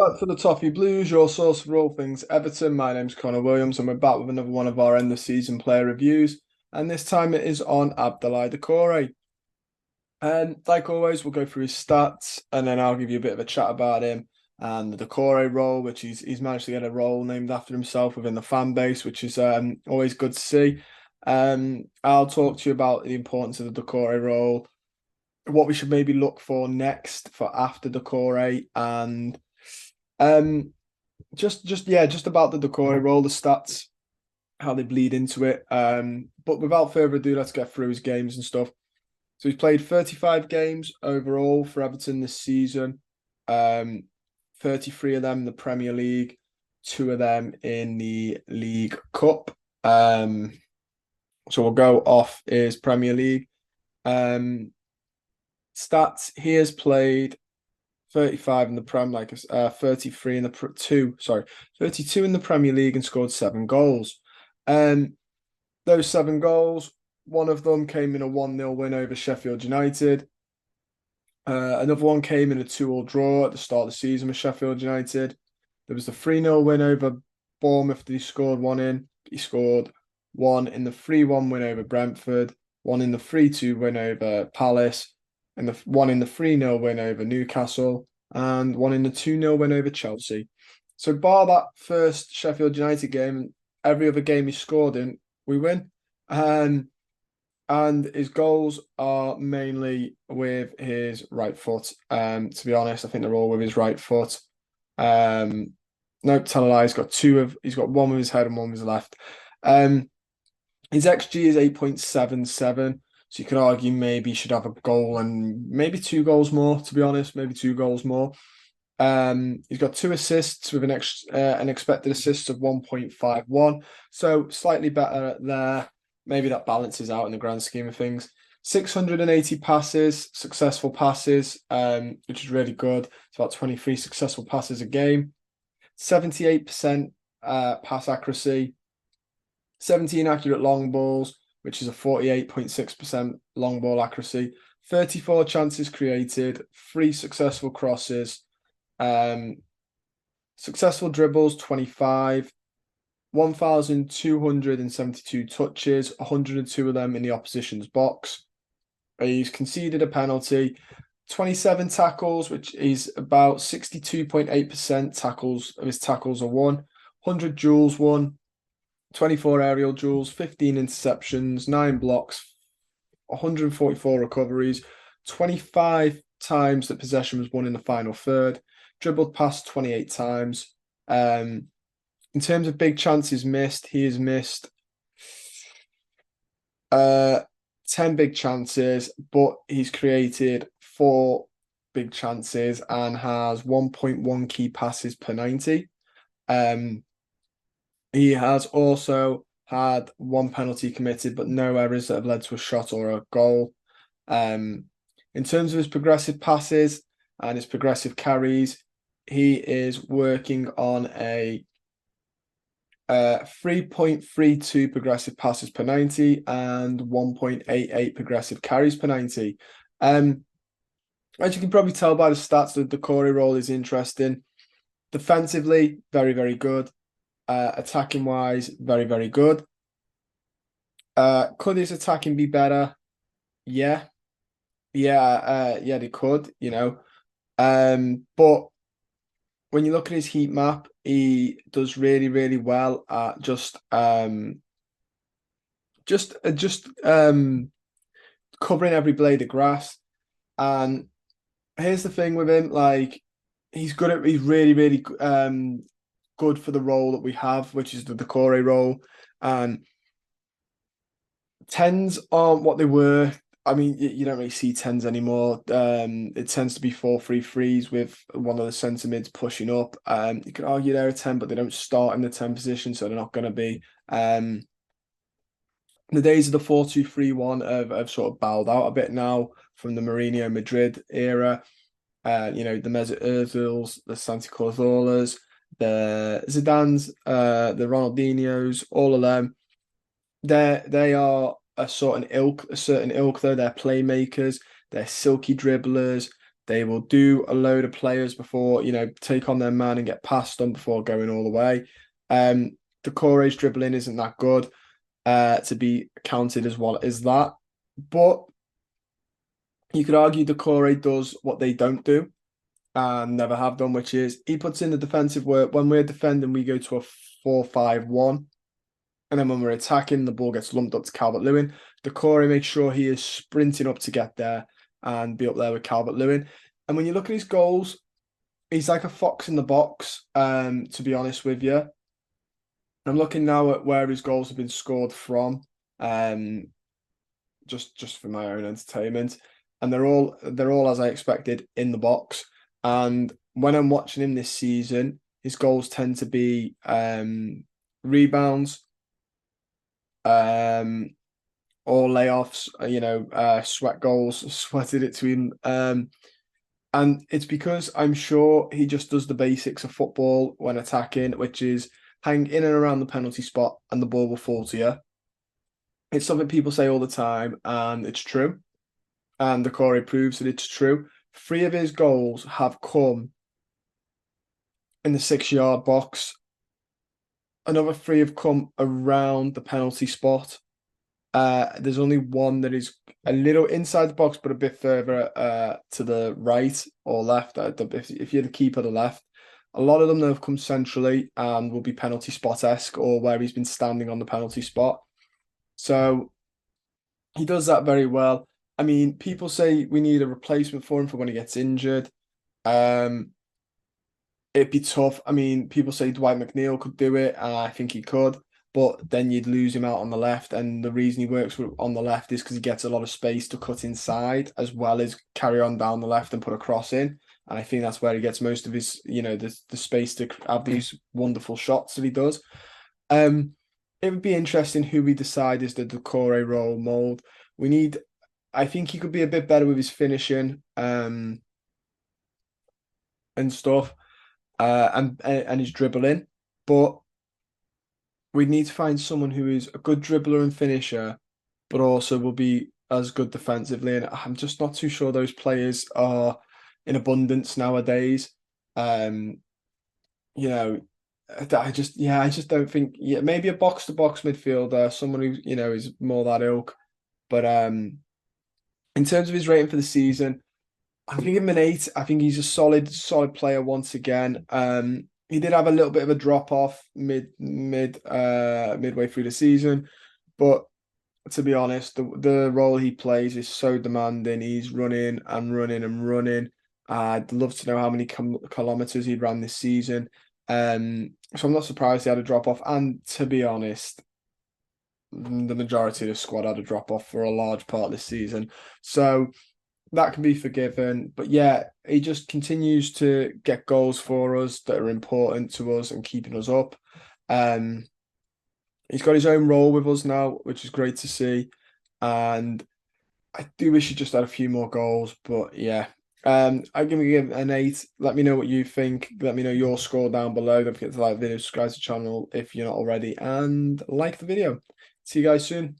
back to the Toffee Blues, your source for all things Everton. My name's Connor Williams, and we're back with another one of our end of season player reviews. And this time it is on Abdoulaye Doucoure. And like always, we'll go through his stats, and then I'll give you a bit of a chat about him and the Doucoure role, which he's managed to get a role named after himself within the fan base, which is always good to see. I'll talk to you about the importance of the Doucoure role, what we should maybe look for next for after Doucoure, and just about the Doucoure role, the stats, how they bleed into it. But without further ado, let's get through his games and stuff. So he's played 35 games overall for Everton this season. 33 of them in the Premier League, 2 of them in the League Cup. So we'll go off his Premier League. Stats, he has played 35 in the Prem, 33 in the 32 in the Premier League and scored 7 goals. Those 7 goals, one of them came in a 1-0 win over Sheffield United. Another one came in a 2-2 draw at the start of the season with Sheffield United. There was the 3-0 win over Bournemouth that he scored one in. He scored one in the 3-1 win over Brentford, one in the 3-2 win over Palace, and one in the 3-0 win over Newcastle, and one in the 2-0 win over Chelsea. So bar that first Sheffield United game, every other game he scored in, we win. And his goals are mainly with his right foot. To be honest, I think they're all with his right foot. No, tell a lie, he's got one with his head and one with his left. His XG is 8.77. So you could argue maybe he should have a goal and maybe 2 goals more, to be honest, maybe 2 goals more. He's got 2 assists with an expected assist of 1.51. So slightly better there. Maybe that balances out in the grand scheme of things. 680 passes, successful passes, which is really good. It's about 23 successful passes a game. 78% pass accuracy. 17 accurate long balls, which is a 48.6% long ball accuracy. 34 chances created, 3 successful crosses. Successful dribbles, 25. 1,272 touches, 102 of them in the opposition's box. He's conceded a penalty, 27 tackles, which is about 62.8% tackles of his tackles are won, 100 duels won, 24 aerial duels, 15 interceptions, 9 blocks, 144 recoveries, 25 times that possession was won in the final third, dribbled past 28 times. In terms of big chances missed, he has missed 10 big chances, but he's created 4 big chances and has 1.1 key passes per 90. He has also had 1 penalty committed, but no errors that have led to a shot or a goal. In terms of his progressive passes and his progressive carries, he is working on a 3.32 progressive passes per 90 and 1.88 progressive carries per 90. As you can probably tell by the stats, the Doucoure role is interesting. Defensively, very, very good. Attacking wise, very, very good. Could his attacking be better? Yeah. Yeah, they could, But when you look at his heat map, he does really, really well at just covering every blade of grass. And here's the thing with him, he's really, really good for the role that we have, which is the Doucoure role. And 10s aren't what they were. I mean, you don't really see 10s anymore. It tends to be 4-3-3s with one of the centre mids pushing up. You could argue they're a 10, but they don't start in the 10 position, so they're not going to be. The days of the 4-2-3-1 have sort of bowed out a bit now from the Mourinho Madrid era. The Mesut Ozils, the Santi Cazorlas, the Zidans, the Ronaldinhos, all of them. They are a certain ilk though. They're playmakers, they're silky dribblers, They will do a load of players before, take on their man and get past them before going all the way. Doucoure's dribbling isn't that good to be counted as well as that. But you could argue Doucoure does what they don't do and never have done, which is he puts in the defensive work. When we're defending, we go to a 4-5-1. And then when we're attacking, the ball gets lumped up to Calvert-Lewin. Doucoure makes sure he is sprinting up to get there and be up there with Calvert-Lewin. And when you look at his goals, he's like a fox in the box, to be honest with you. I'm looking now at where his goals have been scored from, just for my own entertainment. And they're all as I expected in the box. And when I'm watching him this season, his goals tend to be rebounds, or layoffs, sweat goals, sweated it to him. And it's because I'm sure he just does the basics of football when attacking, which is hang in and around the penalty spot and the ball will fall to you. It's something people say all the time, and it's true. And Doucoure proves that it's true. 3 of his goals have come in the 6-yard box. Another 3 have come around the penalty spot. There's only one that is a little inside the box, but a bit further to the right or left. If you're the keeper, the left. A lot of them have come centrally and will be penalty spot-esque or where he's been standing on the penalty spot. So he does that very well. I mean, people say we need a replacement for him for when he gets injured. It'd be tough. I mean, people say Dwight McNeil could do it, and I think he could. But then you'd lose him out on the left. And the reason he works on the left is because he gets a lot of space to cut inside as well as carry on down the left and put a cross in. And I think that's where he gets most of his, the space to have these wonderful shots that he does. It would be interesting who we decide is the Doucoure role mold. I think he could be a bit better with his finishing and stuff, and his dribbling. But we need to find someone who is a good dribbler and finisher, but also will be as good defensively. And I'm just not too sure those players are in abundance nowadays. I just don't think. Yeah, maybe a box-to-box midfielder, someone who is more that ilk. But in terms of his rating for the season, I'm gonna give him an 8. I think he's a solid player once again. He did have a little bit of a drop off midway through the season, but to be honest, the role he plays is so demanding. He's running and running and running. I'd love to know how many kilometers he ran this season. So I'm not surprised he had a drop off. And to be honest, the majority of the squad had a drop off for a large part this season. So that can be forgiven. But yeah, he just continues to get goals for us that are important to us and keeping us up. He's got his own role with us now, which is great to see. And I do wish he just had a few more goals, but yeah. I'm going to give an 8. Let me know what you think. Let me know your score down below. Don't forget to like the video, subscribe to the channel if you're not already, and like the video. See you guys soon.